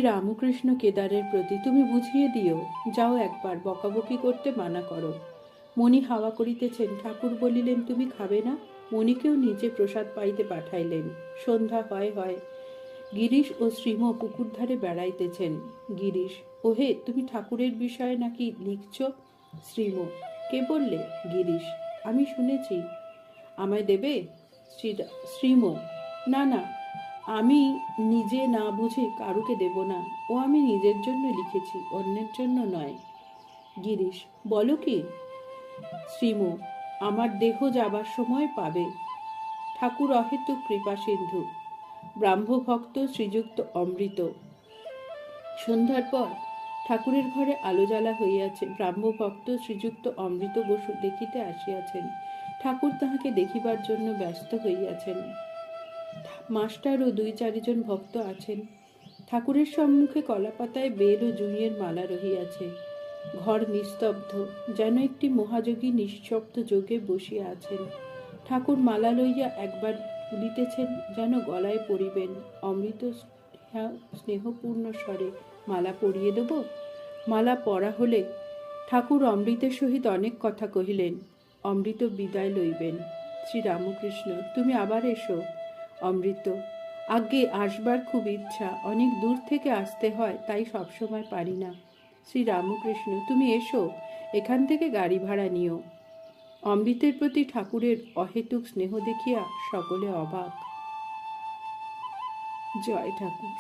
রামকৃষ্ণ কেদারের প্রতি তুমি বুঝিয়ে দিও, যাও একবার, বকাবকি করতে মানা করো। মণি হাওয়া করিতেছেন, ঠাকুর বলিলেন তুমি খাবে না। মণিকেও নিজে প্রসাদ পাইতে পাঠাইলেন। সন্ধ্যা হয় হয়, গিরিশ ও শ্রীম পুকুর ধারে বেড়াইতেছেন। গিরিশ: ওহে, তুমি ঠাকুরের বিষয়ে নাকি লিখছ? শ্রীম: কে বললে? গিরিশ: আমি শুনেছি। আমায় দেবে? শ্রীম: না না, আমি নিজে না বুঝে কারুকে দেব না। ও আমি নিজের জন্য লিখেছি, অন্যের জন্য নয়। গিরিশ: বলো কি? শ্রীম: আমার দেহ যাবার সময় পাবে। ঠাকুর অহেতুক কৃপা সিন্ধু, ব্রাহ্মভক্ত শ্রীযুক্ত অমৃত। সন্ধ্যার পর ঠাকুরের ঘরে আলো জ্বালা হইয়াছে। ব্রাহ্মভক্ত শ্রীযুক্ত অমৃত বসু দেখিতে আসিয়াছেন। ঠাকুর তাহাকে দেখিবার জন্য ব্যস্ত হইয়াছেন। মাস্টার ও 2-4 জন ভক্ত আছেন। ঠাকুরের সম্মুখে কলাপাতায় বেল ও জুঁইয়ের মালা রহিয়াছে। ঘর নিস্তব্ধ, যেন একটি মহাযোগী নিঃশব্দ যোগে বসিয়া আছেন। ঠাকুর মালা লইয়া একবার তুলিতেছেন, যেন গলায় পরিবেন। অমৃত স্নেহপূর্ণ স্বরে: মালা পরিয়ে দেব? মালা পরা হলে ঠাকুর অমৃতের সহিত অনেক কথা কহিলেন। অমৃত বিদায় লইবেন। শ্রীরামকৃষ্ণ: তুমি আবার এসো। অমৃত: আজ্ঞে, আসবার খুব ইচ্ছা, অনেক দূর থেকে আসতে হয়, তাই সবসময় পারি না। শ্রীরামকৃষ্ণ: তুমি এসো, এখান থেকে গাড়ি ভাড়া নিও। অমৃতের প্রতি ঠাকুরের অহেতুক স্নেহ দেখিয়া সকলে অবাক। জয় ঠাকুর।